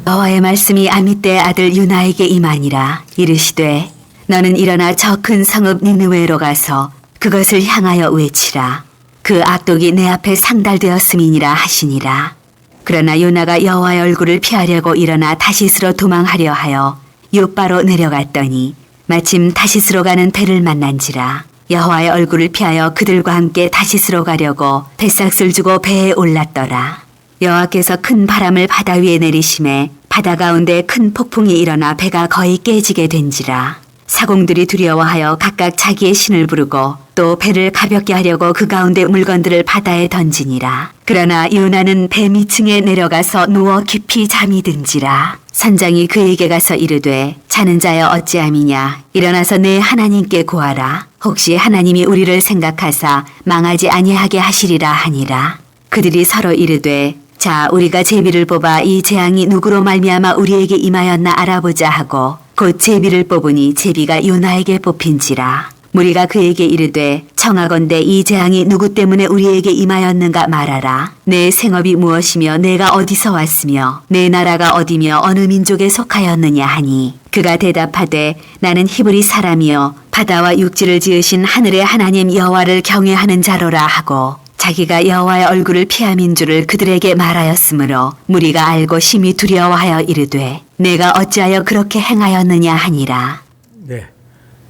여호와의 말씀이 아미떼의 아들 유나에게 임하니라. 이르시되 너는 일어나 저 큰 성읍 니느웨로 가서 그것을 향하여 외치라. 그 악독이 내 앞에 상달되었음이니라 하시니라. 그러나 요나가 여호와의 얼굴을 피하려고 일어나 다시스로 도망하려 하여 요바로 내려갔더니 마침 다시스로 가는 배를 만난지라. 여호와의 얼굴을 피하여 그들과 함께 다시스로 가려고 뱃삭을 주고 배에 올랐더라. 여호와께서 큰 바람을 바다 위에 내리심에 바다 가운데 큰 폭풍이 일어나 배가 거의 깨지게 된지라. 사공들이 두려워하여 각각 자기의 신을 부르고 또 배를 가볍게 하려고 그 가운데 물건들을 바다에 던지니라. 그러나 요나는 배 밑층에 내려가서 누워 깊이 잠이 든지라. 선장이 그에게 가서 이르되 자는 자여 어찌함이냐. 일어나서 내 하나님께 고하라. 혹시 하나님이 우리를 생각하사 망하지 아니하게 하시리라 하니라. 그들이 서로 이르되 자 우리가 제비를 뽑아 이 재앙이 누구로 말미암아 우리에게 임하였나 알아보자 하고 곧 제비를 뽑으니 제비가 요나에게 뽑힌지라. 무리가 그에게 이르되 청하건대 이 재앙이 누구 때문에 우리에게 임하였는가 말하라. 내 생업이 무엇이며 내가 어디서 왔으며 내 나라가 어디며 어느 민족에 속하였느냐 하니 그가 대답하되 나는 히브리 사람이요 바다와 육지를 지으신 하늘의 하나님 여호와를 경외하는 자로라 하고 자기가 여호와의 얼굴을 피함인 줄을 그들에게 말하였으므로 무리가 알고 심히 두려워하여 이르되 내가 어찌하여 그렇게 행하였느냐 하니라. 네,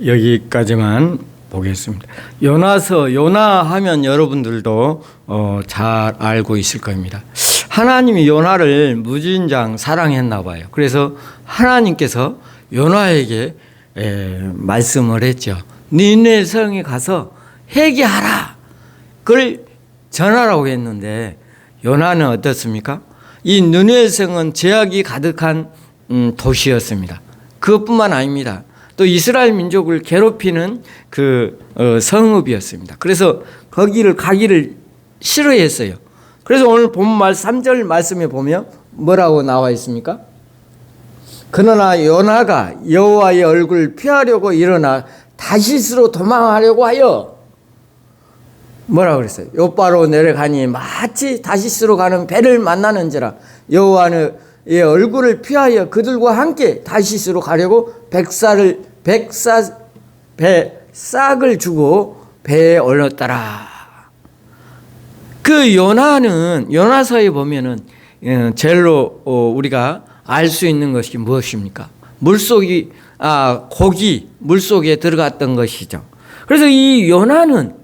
여기까지만 보겠습니다. 요나서 요나 하면 여러분들도 잘 알고 있을 겁니다. 하나님이 요나를 무진장 사랑했나 봐요. 그래서 하나님께서 요나에게 말씀을 했죠. 니네 성에 가서 회개하라. 그걸 전하라고 했는데 요나는 어떻습니까? 이 느느웨 성은 죄악이 가득한 도시였습니다. 그것뿐만 아닙니다. 또 이스라엘 민족을 괴롭히는 그 성읍이었습니다. 그래서 거기를 가기를 싫어했어요. 그래서 오늘 본문 3절 말씀에 보면 뭐라고 나와 있습니까? 그러나 요나가 여호와의 얼굴을 피하려고 일어나 다시스로 도망하려고 하여 뭐라고 그랬어요? 요바로 내려가니 마치 다시스로 가는 배를 만나는지라. 여호와의 얼굴을 피하여 그들과 함께 다시스로 가려고 싹을 주고 배에 올렸더라. 그 요나는 요나서에 보면은 제일로 우리가 알 수 있는 것이 무엇입니까? 고기 물속에 들어갔던 것이죠. 그래서 이 요나는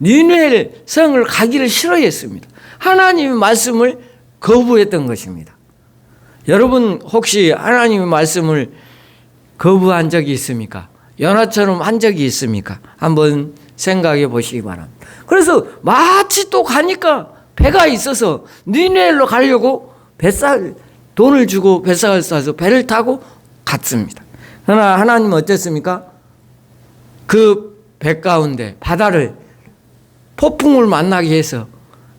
니느웨 성을 가기를 싫어했습니다. 하나님의 말씀을 거부했던 것입니다. 여러분 혹시 하나님의 말씀을 거부한 적이 있습니까? 요나처럼 한 적이 있습니까? 한번 생각해 보시기 바랍니다. 그래서 마치 또 가니까 배가 있어서 니느웨로 가려고 돈을 주고 뱃삭을 싸서 배를 타고 갔습니다. 그러나 하나님은 어땠습니까? 그 배 가운데 바다를 폭풍을 만나게 해서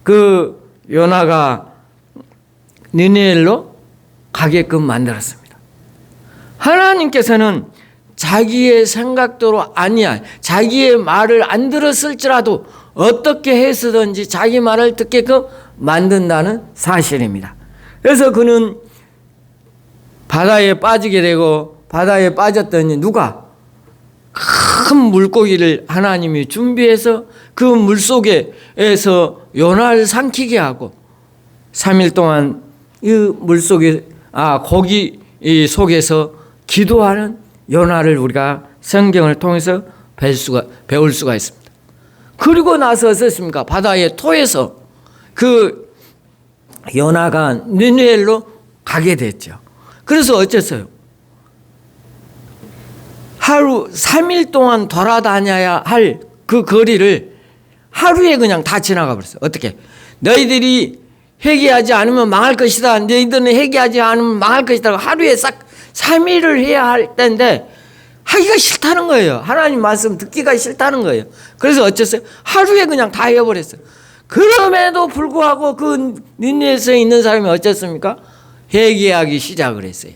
그 요나가 니느웨로 가게끔 만들었습니다. 하나님께서는 자기의 생각대로 아니야. 자기의 말을 안 들었을지라도 어떻게 해서든지 자기 말을 듣게끔 만든다는 사실입니다. 그래서 그는 바다에 빠지게 되고 바다에 빠졌더니 누가 큰 물고기를 하나님이 준비해서 그 물속에서 요나를 삼키게 하고 3일 동안 이 물속에 고기 속에서 기도하는 요나를 우리가 성경을 통해서 배울 수가 있습니다. 그리고 나서 어떻습니까? 바다에 토해서 그 요나가 니느웨로 가게 됐죠. 그래서 어쨌어요? 하루 3일 동안 돌아다녀야 할 그 거리를 하루에 그냥 다 지나가 버렸어요. 어떻게? 너희들이 회개하지 않으면 망할 것이다. 너희들은 회개하지 않으면 망할 것이다. 하루에 싹 3일을 해야 할 때인데 하기가 싫다는 거예요. 하나님 말씀 듣기가 싫다는 거예요. 그래서 어쨌어요? 하루에 그냥 다 해버렸어요. 그럼에도 불구하고 그 니느웨에 있는 사람이 어쨌습니까? 회개하기 시작을 했어요.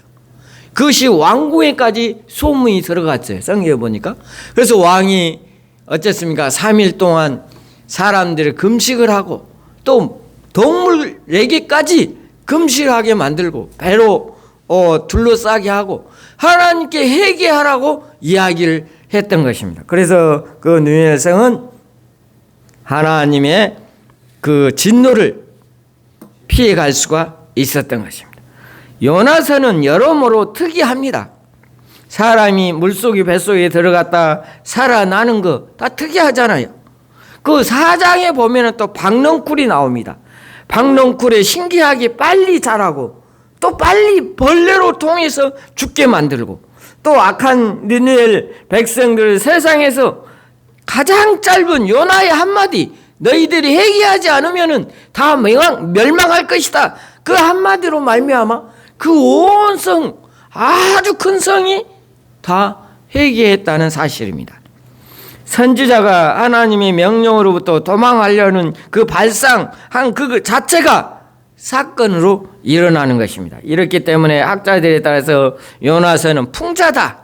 그것이 왕궁에까지 소문이 들어갔어요. 성경에 보니까. 그래서 왕이 어쨌습니까? 3일 동안 사람들을 금식을 하고 또 동물에게까지 금식하게 만들고 배로 둘러싸게 하고 하나님께 회개하라고 이야기를 했던 것입니다. 그래서 그 느느웨 성은 하나님의 그 진노를 피해갈 수가 있었던 것입니다. 요나서는 여러모로 특이합니다. 사람이 물속에 뱃속에 들어갔다 살아나는 거 다 특이하잖아요. 그 4장에 보면 또 박넝쿨이 나옵니다. 박넝쿨에 신기하게 빨리 자라고 또 빨리 벌레로 통해서 죽게 만들고 또 악한 느느웨 백성들을 세상에서 가장 짧은 요나의 한마디, 너희들이 회개하지 않으면 다 멸망할 것이다, 그 한마디로 말미암아 그 온 성, 아주 큰 성이 다 회개했다는 사실입니다. 선지자가 하나님의 명령으로부터 도망하려는 그 발상한 그 자체가 사건으로 일어나는 것입니다. 이렇기 때문에 학자들에 따라서 요나서는 풍자다,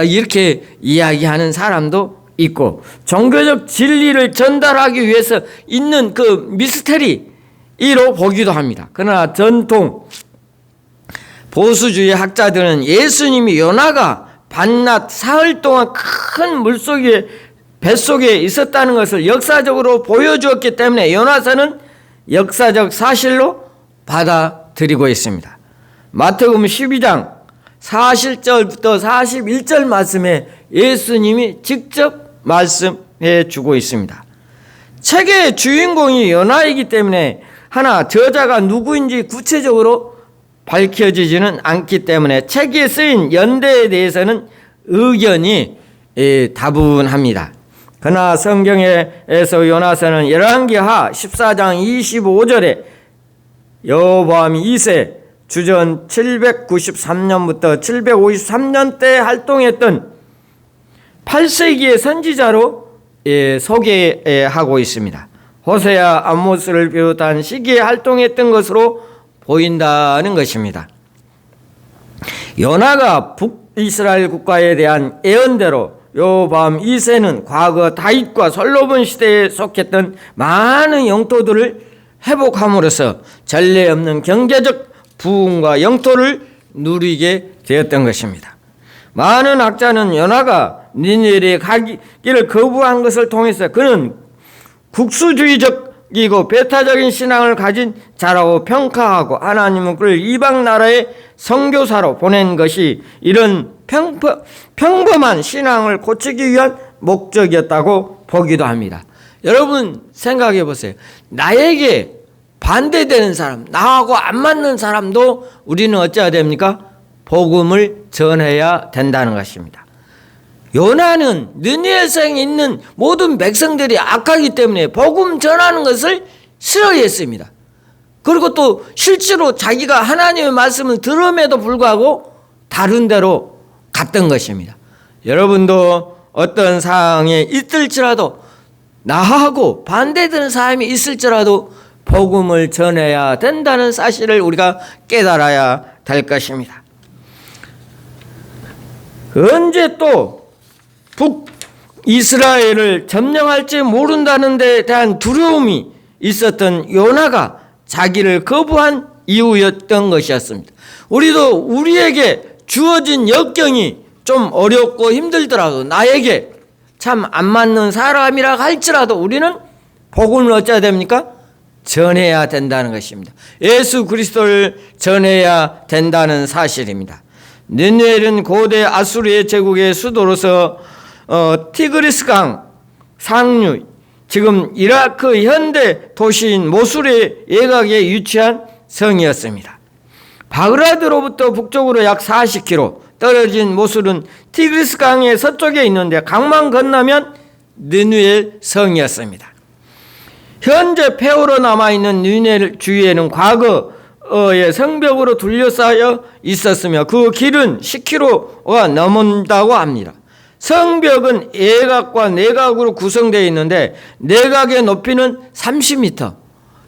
이렇게 이야기하는 사람도 있고, 종교적 진리를 전달하기 위해서 있는 그 미스테리로 보기도 합니다. 그러나 전통 보수주의 학자들은 예수님이 요나가 밤낮 사흘 동안 큰 물속에 뱃속에 있었다는 것을 역사적으로 보여주었기 때문에 요나서는 역사적 사실로 받아들이고 있습니다. 마태복음 12장 40절부터 41절 말씀에 예수님이 직접 말씀해 주고 있습니다. 책의 주인공이 요나이기 때문에 하나 저자가 누구인지 구체적으로 밝혀지지는 않기 때문에 책에 쓰인 연대에 대해서는 의견이 다분합니다. 그러나 성경에서 요나서는 열왕기하 14장 25절에 여호보암 2세 주전 793년부터 753년 때 활동했던 8세기의 선지자로 소개하고 있습니다. 호세아, 아모스를 비롯한 시기에 활동했던 것으로 보인다는 것입니다. 요나가 북이스라엘 국가에 대한 예언대로 여호보암 2세는 과거 다윗과 솔로몬 시대에 속했던 많은 영토들을 회복함으로써 전례 없는 경제적 부흥과 영토를 누리게 되었던 것입니다. 많은 학자는 요나가 니느웨에 가기를 거부한 것을 통해서 그는 국수주의적이고 배타적인 신앙을 가진 자라고 평가하고 하나님은 그를 이방 나라의 선교사로 보낸 것이 이런 평범한 신앙을 고치기 위한 목적이었다고 보기도 합니다. 여러분 생각해 보세요. 나에게 반대되는 사람, 나하고 안 맞는 사람도 우리는 어찌해야 됩니까? 복음을 전해야 된다는 것입니다. 요나는 느느웨 성에 있는 모든 백성들이 악하기 때문에 복음 전하는 것을 싫어했습니다. 그리고 또 실제로 자기가 하나님의 말씀을 들음에도 불구하고 다른 데로 갔던 것입니다. 여러분도 어떤 상황에 있을지라도 나하고 반대되는 사람이 있을지라도 복음을 전해야 된다는 사실을 우리가 깨달아야 될 것입니다. 언제 또 북이스라엘을 점령할지 모른다는 데 대한 두려움이 있었던 요나가 자기를 거부한 이유였던 것이었습니다. 우리도 우리에게 주어진 역경이 좀 어렵고 힘들더라도 나에게 참 안 맞는 사람이라 할지라도 우리는 복음을 어찌해야 됩니까? 전해야 된다는 것입니다. 예수 그리스도를 전해야 된다는 사실입니다. 느느웨는 고대 아수르의 제국의 수도로서 티그리스강 상류, 지금 이라크 현대 도시인 모술의 예각에 위치한 성이었습니다. 바그라드로부터 북쪽으로 약 40km 떨어진 모술은 티그리스강의 서쪽에 있는데 강만 건너면 느느웨 성이었습니다. 현재 폐허로 남아있는 느느웨 주위에는 과거의 성벽으로 둘러싸여 있었으며 그 길은 10km가 넘는다고 합니다. 성벽은 예각과 내각으로 구성되어 있는데 내각의 높이는 30m,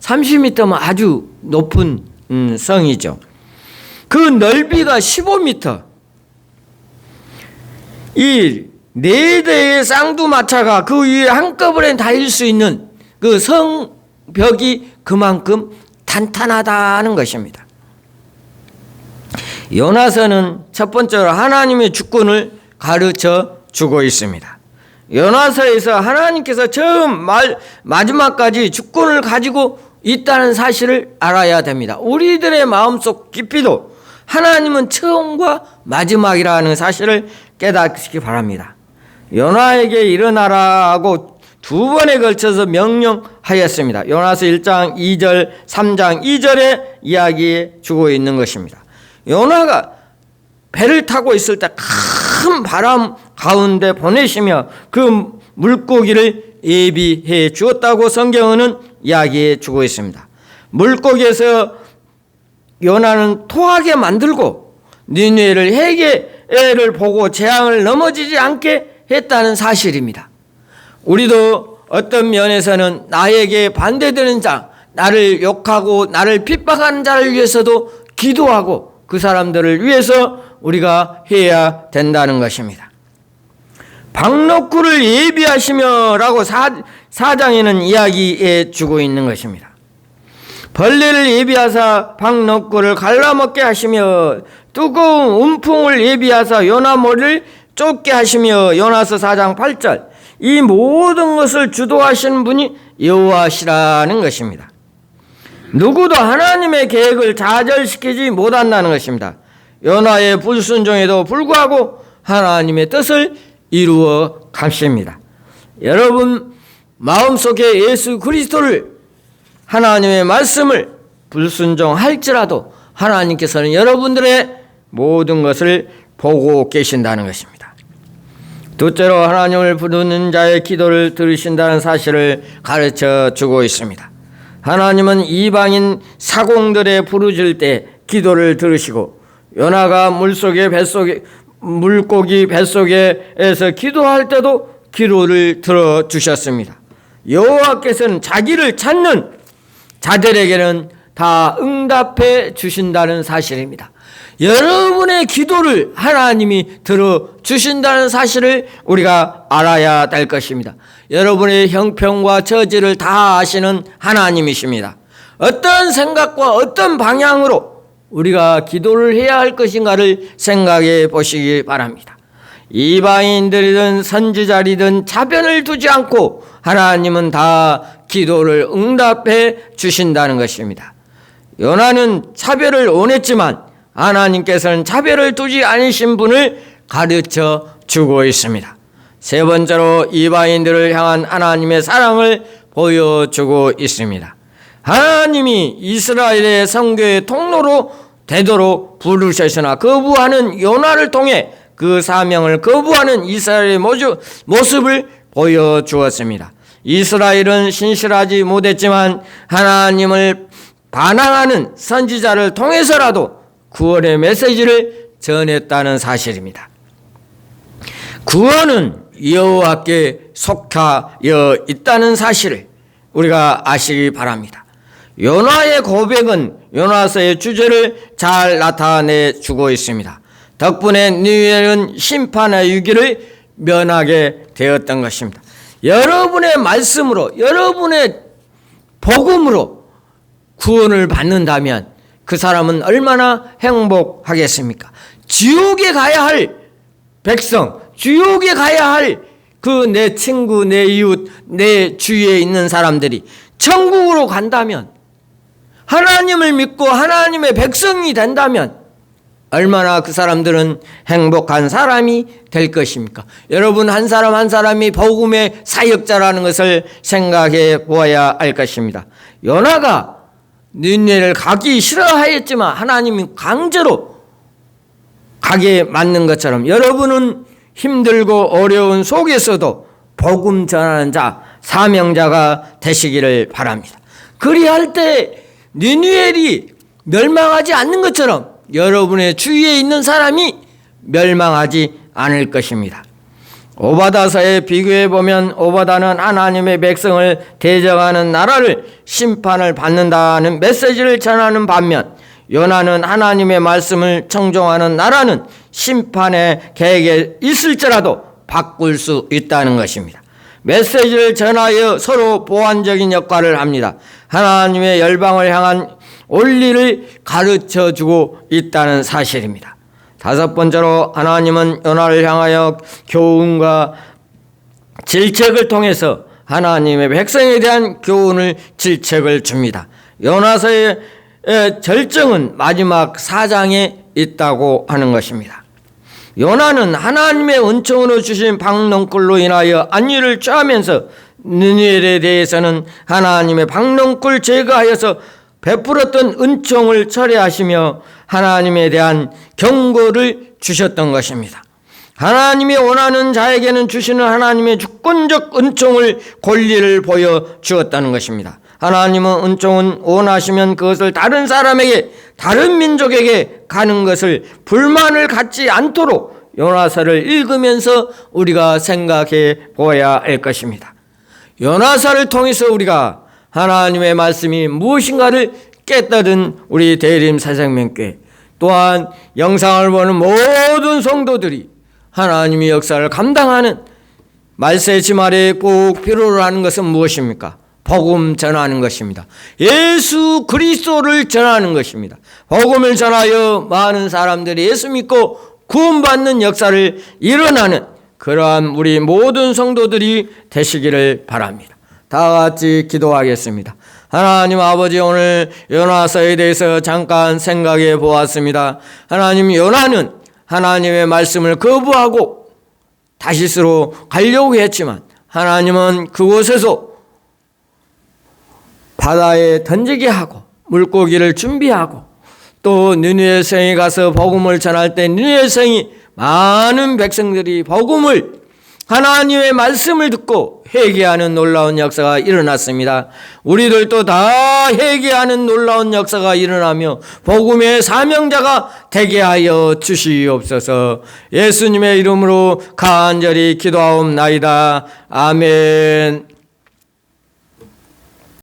30m면 아주 높은 성이죠. 그 넓이가 15m. 이 4대의 쌍두마차가 그 위에 한꺼번에 달릴 수 있는 그 성벽이 그만큼 탄탄하다는 것입니다. 요나서는 첫 번째로 하나님의 주권을 가르쳐 주고 있습니다. 요나서에서 하나님께서 처음 마지막까지 주권을 가지고 있다는 사실을 알아야 됩니다. 우리들의 마음속 깊이도 하나님은 처음과 마지막이라는 사실을 깨닫기 바랍니다. 요나에게 일어나라고 두 번에 걸쳐서 명령하였습니다. 요나서 1장 2절, 3장 2절에 이야기해 주고 있는 것입니다. 요나가 배를 타고 있을 때 큰 바람 가운데 보내시며 그 물고기를 예비해 주었다고 성경은 이야기해 주고 있습니다. 물고기에서 요나는 토하게 만들고 니느웨를 회개를 보고 재앙을 넘어지지 않게 했다는 사실입니다. 우리도 어떤 면에서는 나에게 반대되는 자, 나를 욕하고 나를 핍박하는 자를 위해서도 기도하고 그 사람들을 위해서 우리가 해야 된다는 것입니다. 박노구를 예비하시며 라고 4장에는 이야기해 주고 있는 것입니다. 벌레를 예비하사 박노구를 갈라먹게 하시며 뜨거운 음풍을 예비하사 요나 머리를 쫓게 하시며 요나서 4장 8절 이 모든 것을 주도하시는 분이 여호와시라는 것입니다. 누구도 하나님의 계획을 좌절시키지 못한다는 것입니다. 요나의 불순종에도 불구하고 하나님의 뜻을 이루어 가십니다. 여러분 마음속에 예수 그리스도를 하나님의 말씀을 불순종할지라도 하나님께서는 여러분들의 모든 것을 보고 계신다는 것입니다. 둘째로 하나님을 부르는 자의 기도를 들으신다는 사실을 가르쳐 주고 있습니다. 하나님은 이방인 사공들의 부르짖을 때 기도를 들으시고 요나가 물고기 뱃속에서 기도할 때도 기도를 들어주셨습니다. 여호와께서는 자기를 찾는 자들에게는 다 응답해 주신다는 사실입니다. 여러분의 기도를 하나님이 들어주신다는 사실을 우리가 알아야 될 것입니다. 여러분의 형편과 처지를 다 아시는 하나님이십니다. 어떤 생각과 어떤 방향으로 우리가 기도를 해야 할 것인가를 생각해 보시기 바랍니다. 이방인들이든 선지자리든 차별을 두지 않고 하나님은 다 기도를 응답해 주신다는 것입니다. 요나는 차별을 원했지만 하나님께서는 차별을 두지 않으신 분을 가르쳐 주고 있습니다. 세 번째로 이방인들을 향한 하나님의 사랑을 보여주고 있습니다. 하나님이 이스라엘의 선교의 통로로 되도록 부르셨으나 거부하는 요나를 통해 그 사명을 거부하는 이스라엘의 모습을 보여주었습니다. 이스라엘은 신실하지 못했지만 하나님을 반항하는 선지자를 통해서라도 구원의 메시지를 전했다는 사실입니다. 구원은 여호와께 속하여 있다는 사실을 우리가 아시기 바랍니다. 요나의 고백은 요나서의 주제를 잘 나타내 주고 있습니다. 덕분에 니느웨는 심판의 위기를 면하게 되었던 것입니다. 여러분의 말씀으로 여러분의 복음으로 구원을 받는다면 그 사람은 얼마나 행복하겠습니까? 지옥에 가야 할 백성, 지옥에 가야 할 그 내 친구, 내 이웃, 내 주위에 있는 사람들이 천국으로 간다면, 하나님을 믿고 하나님의 백성이 된다면 얼마나 그 사람들은 행복한 사람이 될 것입니까? 여러분 한 사람 한 사람이 복음의 사역자라는 것을 생각해 보아야 할 것입니다. 요나가 니느웨를 가기 싫어하였지만 하나님이 강제로 가게 만든 것처럼 여러분은 힘들고 어려운 속에서도 복음 전하는 자, 사명자가 되시기를 바랍니다. 그리할 때 니느웨이 멸망하지 않는 것처럼 여러분의 주위에 있는 사람이 멸망하지 않을 것입니다. 오바다서에 비교해 보면 오바다는 하나님의 백성을 대적하는 나라를 심판을 받는다는 메시지를 전하는 반면 요나는 하나님의 말씀을 청종하는 나라는 심판의 계획에 있을지라도 바꿀 수 있다는 것입니다. 메시지를 전하여 서로 보완적인 역할을 합니다. 하나님의 열방을 향한 원리를 가르쳐 주고 있다는 사실입니다. 다섯 번째로 하나님은 요나를 향하여 교훈과 질책을 통해서 하나님의 백성에 대한 교훈을 질책을 줍니다. 요나서의 절정은 마지막 4장에 있다고 하는 것입니다. 요나는 하나님의 은총으로 주신 박농굴로 인하여 안위를 취하면서 느니엘에 대해서는 하나님의 박농굴 제거하여서 베풀었던 은총을 철회하시며 하나님에 대한 경고를 주셨던 것입니다. 하나님이 원하는 자에게는 주시는 하나님의 주권적 은총을 권리를 보여주었다는 것입니다. 하나님은 은총은 원하시면 그것을 다른 사람에게, 다른 민족에게 가는 것을 불만을 갖지 않도록 요나서를 읽으면서 우리가 생각해 보아야 할 것입니다. 요나서를 통해서 우리가 하나님의 말씀이 무엇인가를 깨달은 우리 대림 새생명교회, 또한 영상을 보는 모든 성도들이 하나님의 역사를 감당하는 말세지 말에 꼭 필요로 하는 것은 무엇입니까? 복음 전하는 것입니다. 예수 그리스도를 전하는 것입니다. 복음을 전하여 많은 사람들이 예수 믿고 구원받는 역사를 일어나는 그러한 우리 모든 성도들이 되시기를 바랍니다. 다 같이 기도하겠습니다. 하나님 아버지, 오늘 요나서에 대해서 잠깐 생각해 보았습니다. 하나님, 요나는 하나님의 말씀을 거부하고 다시스로 가려고 했지만 하나님은 그곳에서 바다에 던지게 하고 물고기를 준비하고 또 느니엘 성에 가서 복음을 전할 때 느니엘 성이 많은 백성들이 복음을, 하나님의 말씀을 듣고 회개하는 놀라운 역사가 일어났습니다. 우리들도 다 회개하는 놀라운 역사가 일어나며 복음의 사명자가 되게 하여 주시옵소서. 예수님의 이름으로 간절히 기도하옵나이다. 아멘.